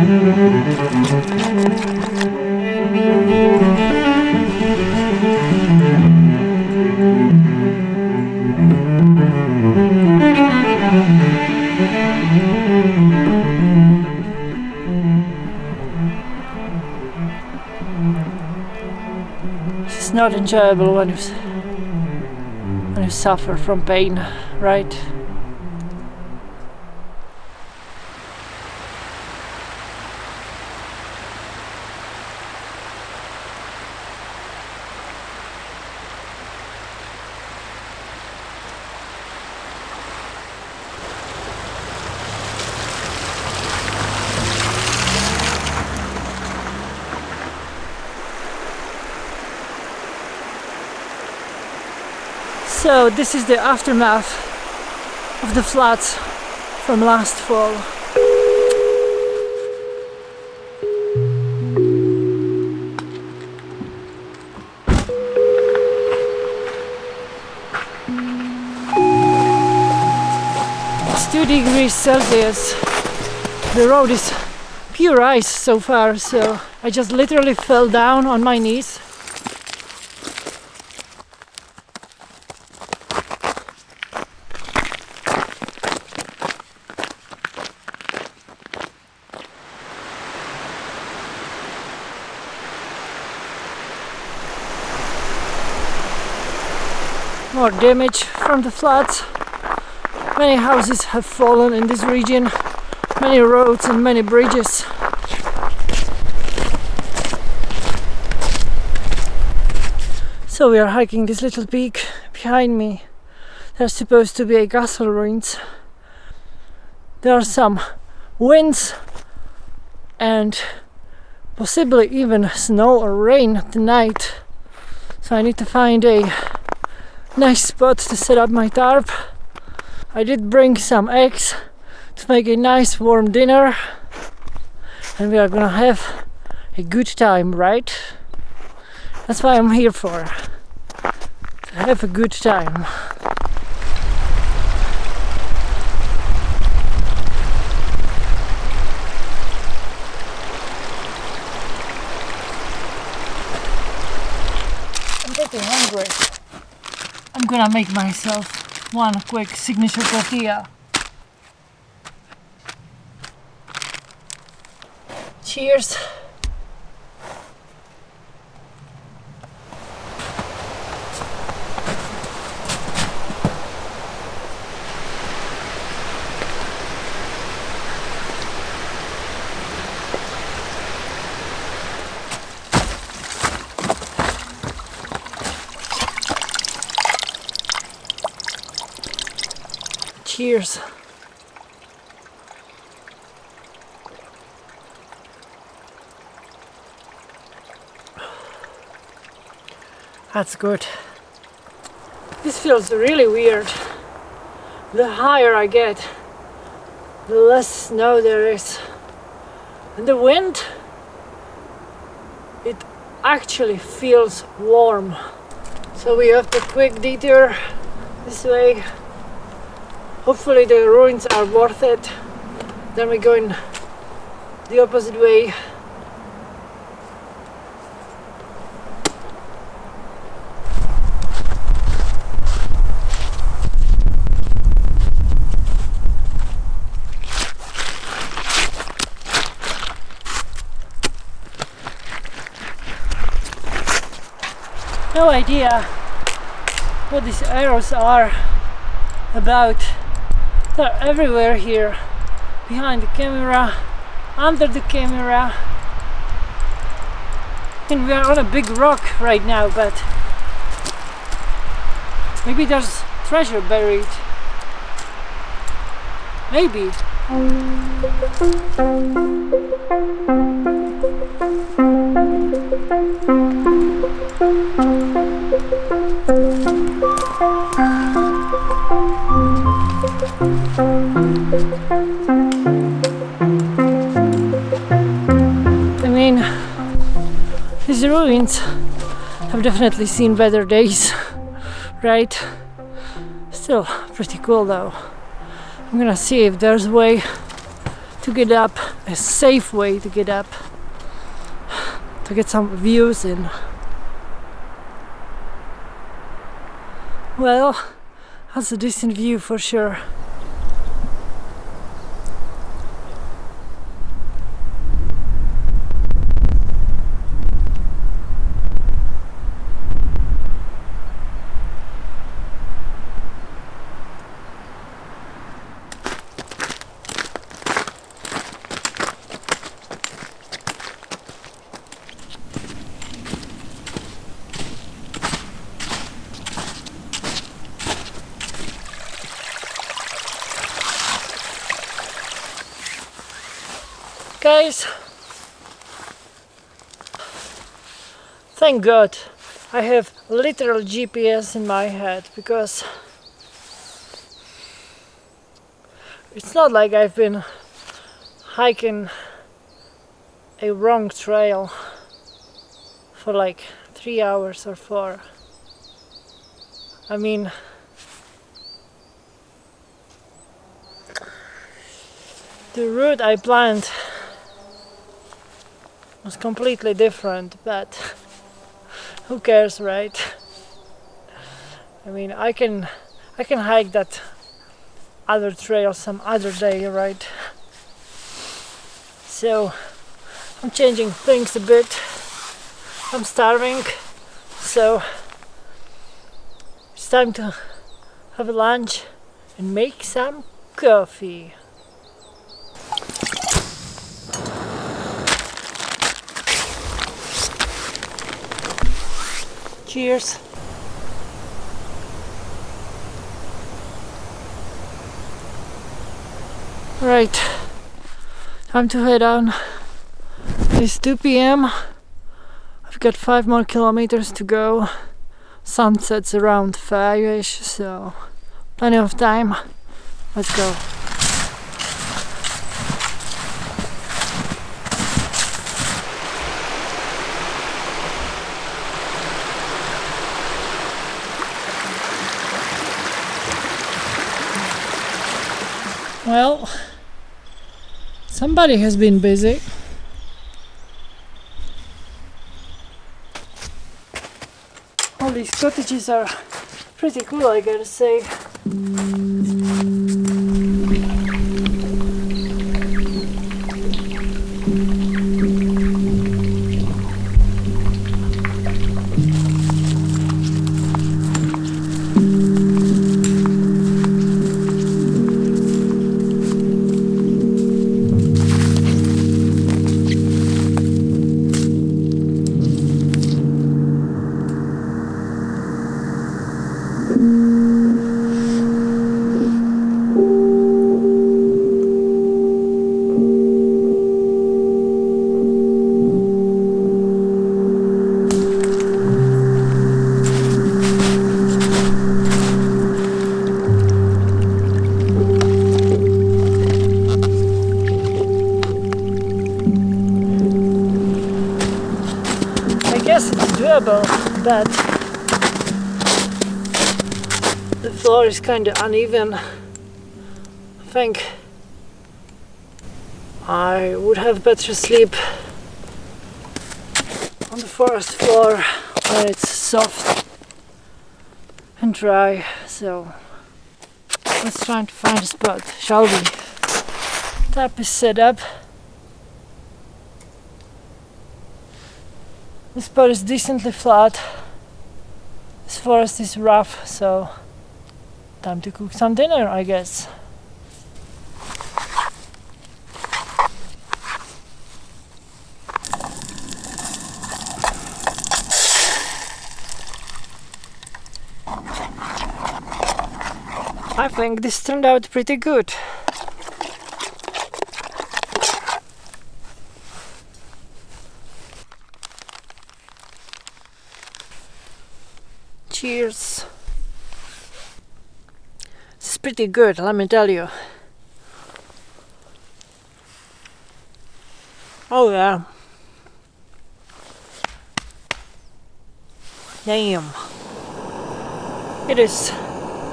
It's not enjoyable when you suffer from pain, right? So this is the aftermath of the floods from last fall. It's 2 degrees Celsius. The road is pure ice so far, so I just literally fell down on my knees. More damage from the floods. Many houses have fallen in this region, many roads and many bridges. So we are hiking this little peak. Behind me there's supposed to be a castle ruins. There are some winds and possibly even snow or rain tonight. So I need to find a nice spot to set up my tarp. I did bring some eggs to make a nice warm dinner, and we are gonna have a good time, right? That's why I'm here for, to have a good time. I'm getting hungry. I'm gonna make myself one quick signature tortilla. Cheers! Cheers. That's good. This feels really weird. The higher I get, the less snow there is. And the wind, it actually feels warm. So we have to quick detour this way. Hopefully the ruins are worth it. Then we're going the opposite way. No idea what these arrows are about. They're everywhere here, behind the camera, under the camera. And we are on a big rock right now, but maybe there's treasure buried. Maybe. I mean, these ruins have definitely seen better days, right? Still pretty cool though. I'm gonna see if there's a way to get up, a safe way to get up, to get some views in. Well, that's a decent view for sure. Guys, thank God I have literal GPS in my head, because it's not like I've been hiking a wrong trail for like 3 hours or 4. I mean, the route I planned was completely different, but who cares, right? I mean, I can hike that other trail some other day, right? So I'm changing things a bit. I'm starving, so it's time to have a lunch and make some coffee. Cheers. Right, time to head on. It's 2 p.m. I've got 5 more kilometers to go. Sunset's around 5ish, so plenty of time. Let's go. Well, somebody has been busy. All these cottages are pretty cool, I gotta say. But the floor is kind of uneven. I think I would have better sleep on the forest floor where it's soft and dry. So let's try to find a spot, shall we? Tap is set up. The spot is decently flat. This forest is rough, so time to cook some dinner, I guess. I think this turned out pretty good. Cheers. This is pretty good, let me tell you. Oh yeah. Damn. It is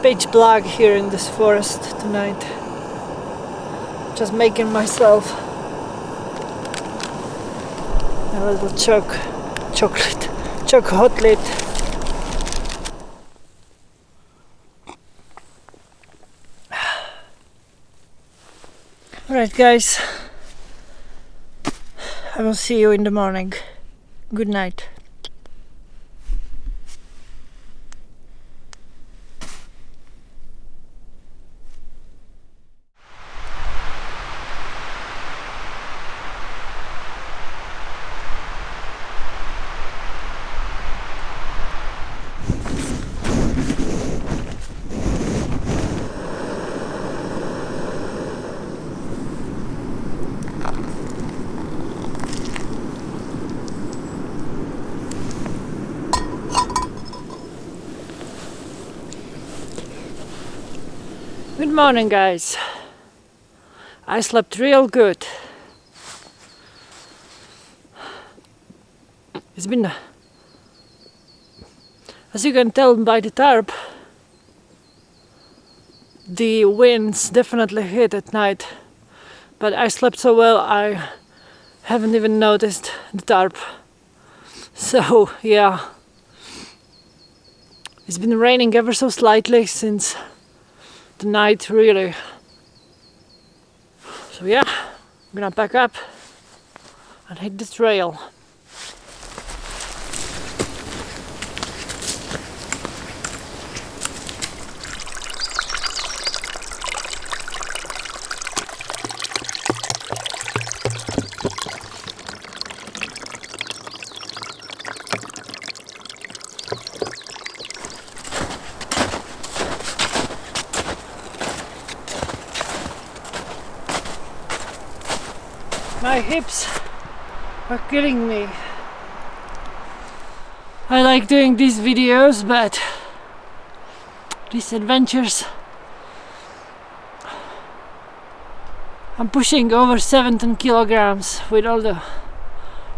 pitch black here in this forest tonight. just making myself a little chocolate. Alright guys, I will see you in the morning. Good night. Good morning guys. I slept real good. It's been, as you can tell by the tarp, the winds definitely hit at night, but I slept so well I haven't even noticed the tarp. So yeah, it's been raining ever so slightly since the night, really. So yeah, I'm gonna pack up and hit the trail. My hips are killing me. I like doing these videos, but these adventures, I'm pushing over 17 kilograms with all the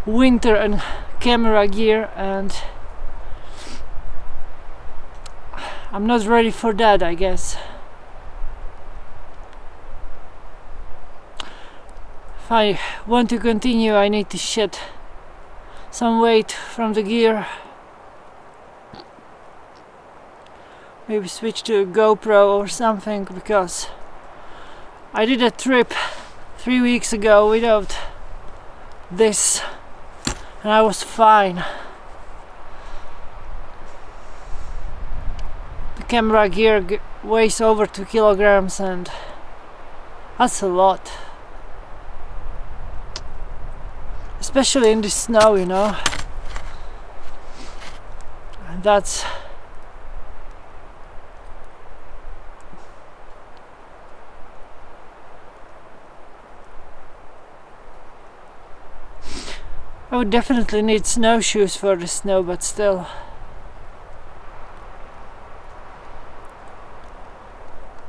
winter and camera gear, and I'm not ready for that, I guess. If I want to continue, I need to shed some weight from the gear. Maybe switch to a GoPro or something, because I did a trip 3 weeks ago without this and I was fine. The camera gear weighs over 2 kilograms, and that's a lot. Especially in the snow, you know. And that's I would definitely need snowshoes for the snow, but still.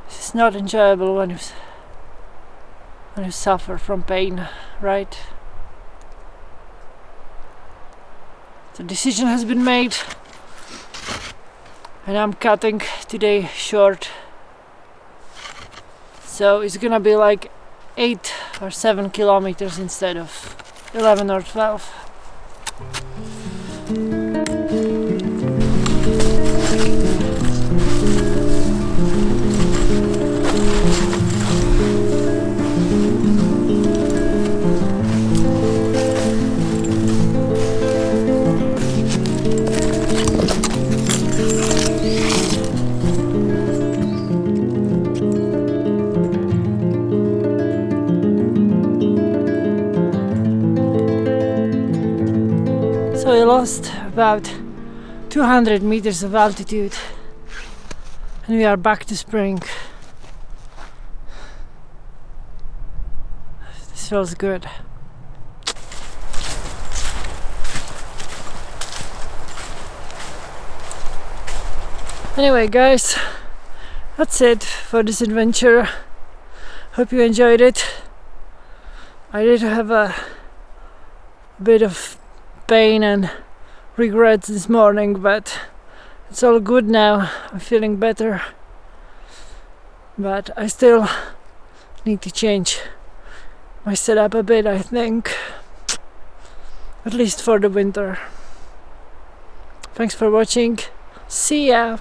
This is not enjoyable when you suffer from pain, right? The decision has been made, and I'm cutting today short. So it's gonna be like 8 or 7 kilometers instead of 11 or 12. So I lost about 200 meters of altitude, and we are back to spring. This feels good. Anyway guys, that's it for this adventure. Hope you enjoyed it. I did have a bit of pain and regrets this morning, but it's all good now. I'm feeling better, but I still need to change my setup a bit, I think. At least for the winter. Thanks for watching. See ya!